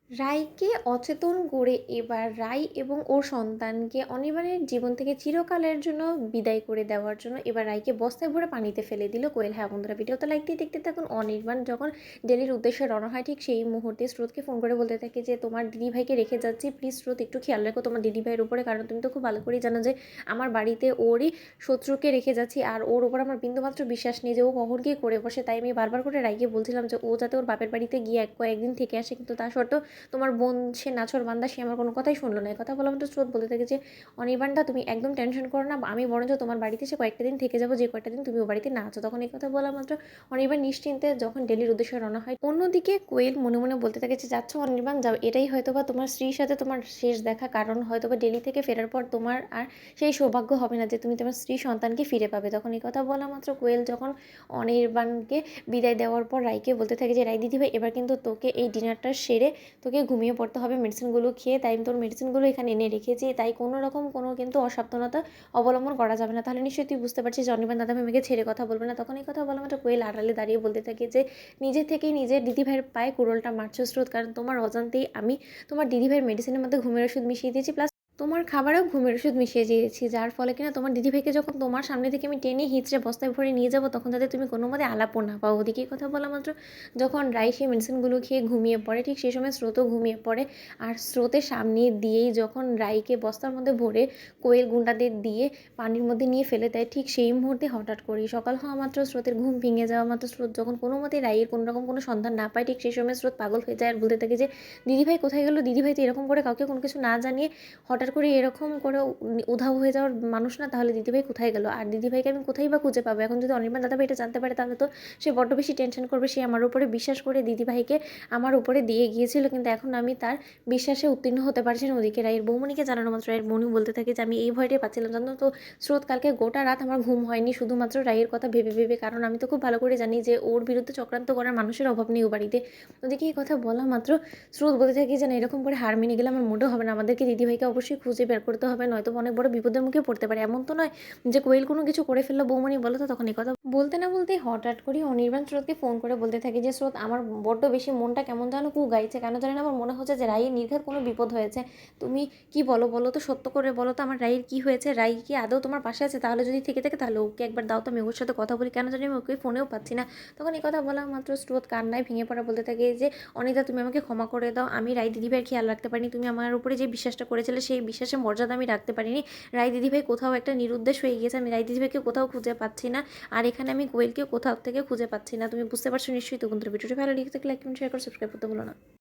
রাইকে অচেতন করে এবার রাই এবং ওর সন্তানকে অনির্বাণের জীবন থেকে চিরকালের জন্য বিদায় করে দেওয়ার জন্য এবার রাইকে বস্তায় ভরে পানিতে ফেলে দিল কোয়েল। হ্যাঁ বন্ধুরা, ভিডিওতে লাইক দিয়ে দেখতে থাকুন। অনির্বাণ যখন দিল্লির উদ্দেশ্যে রওনা হয় ঠিক সেই মুহূর্তে স্রোতকে ফোন করে বলতে থাকে যে তোমার দিদিভাইকে রেখে যাচ্ছি, প্লিজ স্রোত একটু খেয়াল রাখো তোমার দিদিভাইয়ের উপরে, কারণ তুমি তো খুব ভালো করেই জানো যে আমার বাড়িতে ওরই শত্রুকে রেখে যাচ্ছি আর ওর ওপর আমার বিন্দুমাত্র বিশ্বাস নেই যে ও কখন গিয়ে করে বসে। তাই আমি বারবার করে রাইকে বলছিলাম যে ও যাতে ওর বাপের বাড়িতে গিয়ে কয়েকদিন থেকে আসে, কিন্তু তা সত্ত্বেও তোমার বোন সে নাছোড়বান্দা, সে আমার কোনো কথাই শুনলো না। কথা বলা মাত্র স্রোত বলতে থাকে যে অনির্বাণদা তুমি একদম টেনশন করো না, আমি বরঞ্চ তোমার বাড়িতে সে কয়েকটা দিন থেকে যাবো, যে কয়েকটা দিন তুমি ও বাড়িতে না আছো। তখন এই কথা বলা মাত্র অনির্বাণ নিশ্চিন্তে যখন দিল্লির উদ্দেশ্যে রওনা হয়। অন্যদিকে কোয়েল মনে মনে বলতে থাকে যে যাচ্ছ অনির্বাণ যাও, এটাই হয়তোবা তোমার স্ত্রীর সাথে তোমার শেষ দেখা, কারণ হয়তোবা দিল্লি থেকে ফেরার পর তোমার আর সেই সৌভাগ্য হবে না যে তুমি তোমার স্ত্রী সন্তানকে ফিরে পাবে। তখন এই কথা বলা মাত্র কোয়েল যখন অনির্বাণকে বিদায় দেওয়ার পর রাইকে বলতে থাকে যে রাই দিদিভাই এবার কিন্তু তোকে এই ডিনারটা সেরে তোকে ঘুমিয়ে পড়তে হবে মেডিসিনগুলো খেয়ে, তাই তোর মেডিসিনগুলো এখানে এনে রেখেছি, তাই কোনো রকম কোনো কিন্তু অসাবধানতা অবলম্বন করা যাবে না। তাহলে নিশ্চয়ই তুই বুঝতে পারছিস যে অনির্বাণ দাদা মেয়েকে ছেড়ে কথা বলবে না। তখন এই কথা বলা মাত্র কোয়েল আড়ালে দাঁড়িয়ে বলতে থাকে যে নিজে থেকেই নিজের দিদিভাইয়ের পায়ে কুড়োলটা মারছো স্রোত, কারণ তোমার অজান্তেই আমি তোমার দিদিভাইয়ের মেডিসিনের মধ্যে ঘুমের ওষুধ মিশিয়ে দিয়েছি, প্লাস তোমার খাবারেও ঘুমের ওষুধ মিশিয়ে দিয়েছি, যার ফলে কিনা তোমার দিদিভাইকে যখন তোমার সামনে থেকে আমি টেনে হিঁচড়ে বস্তায় ভরে নিয়ে যাবো তখন যাতে তুমি কোনো মতে আলাপও না পাও। ওদিকে কথা বলা মাত্র যখন রাই সেই মেডিসিনগুলো খেয়ে ঘুমিয়ে পড়ে ঠিক সেই সময় স্রোতও ঘুমিয়ে পড়ে। আর স্রোতের সামনে দিয়েই যখন রাইকে বস্তার মধ্যে ভরে কোয়েল গুন্ডাদের দিয়ে পানির মধ্যে নিয়ে ফেলে দেয়, ঠিক সেই মুহূর্তে হঠাৎ করেই সকাল হওয়া মাত্র স্রোতের ঘুম ভেঙে যাওয়া মাত্র স্রোত যখন কোনো মতে রাইয়ের কোনো রকম কোনো সন্ধান না পায়, ঠিক সেই সময় স্রোত পাগল হয়ে যায় আর বলতে থাকে যে দিদিভাই কোথায় গেলো, দিদিভাই তো এরকম করে কাউকে কোনো কিছু না জানিয়ে হঠাৎ করে এরকম করে উধাও হয়ে যাওয়ার মানুষ না, তাহলে দিদিভাই কোথায় গেল আর দিদিভাইকে আমি কোথায় বা খুঁজে পাবো। এখন যদি অনির্বাণ দাদাভাই এটা জানতে পারে তাহলে তো সে বড্ড বেশি টেনশন করবে। সে আমার উপরে বিশ্বাস করে দিদিভাইকে আমার উপরে দিয়ে গিয়েছিল, কিন্তু এখন আমি তার বিশ্বাসে উত্তীর্ণ হতে পারছি না। ওদিকে রায়ের বৌমণিকে জানানো মাত্র রায়ের বৌমণি বলতে থাকে যে আমি এই ভয়টাই পাচ্ছিলাম, জানো তো স্রোত, কালকে গোটা রাত আমার ঘুম হয়নি শুধুমাত্র রায়ের কথা ভেবে ভেবে, কারণ আমি তো খুব ভালো করে জানি যে ওর বিরুদ্ধে চক্রান্ত করার মানুষের অভাব নেই ও বাড়িতে। ওদিকে এই কথা বলা মাত্র স্রোত বলতে থাকি যে না, এরকম করে হার মেনে গেলে আমার মোটেও হবে না, আমাদেরকে দিদিভাইকে অবশ্যই খুঁজে বের করতে হবে, নয়তো অনেক বড় বিপদের মুখে পড়তে পারে। এমন তো নয় যে কোয়েল কোনো কিছু করে ফেললো বৌমণি, বলো তো। তখন এই কথা বলতে না বলতেই হঠাৎ করে অনির্বাণ স্রোতকে ফোন করে বলতে থাকে যে স্রোত, আমার বড্ড বেশি মনটা কেমন যেন কু গাইছে, কেন জানি না আমার মনে হচ্ছে যে রাইয়ের নির্ঘাত কোনো বিপদ হয়েছে। তুমি কি বলো, বলো তো, সত্য করে বলো তো আমার রাইয়ের কি হয়েছে, রাই কি আদৌ তোমার পাশে আছে? তাহলে যদি থেকে থাকে তাহলে ওকে একবার দাও তো, আমি ওর সাথে কথা বলি, কেন জানি আমি ওকে ফোনেও পাচ্ছি না। তখন এই কথা বলা মাত্র স্রোত কান্নায় ভেঙে পড়া বলতে থাকে যে অনিতা তুমি আমাকে ক্ষমা করে দাও, আমি রাই দিদিভাইয়ের খেয়াল রাখতে পারিনি, তুমি আমার উপরে যে বিশ্বাসটা করেছিলে সেই বিশ্বাসের মর্যাদা আমি রাখতে পারিনি। রাই দিদিভাই কোথাও একটা নিরুদ্দেশ হয়ে গিয়েছে, আমি রাই দিদিভাইকে কোথাও খুঁজে পাচ্ছি না, আর এখানে আমি কোয়েলকে কোথাও থেকে খুঁজে পাচ্ছি না। তুমি বুঝতে পারছো নিশ্চয়ই। তো বন্ধুরা, ভিডিওটি ভালো লেগে থাকলে লাইক কমেন্ট শেয়ার করে সাবস্ক্রাইব করতে ভুলো না।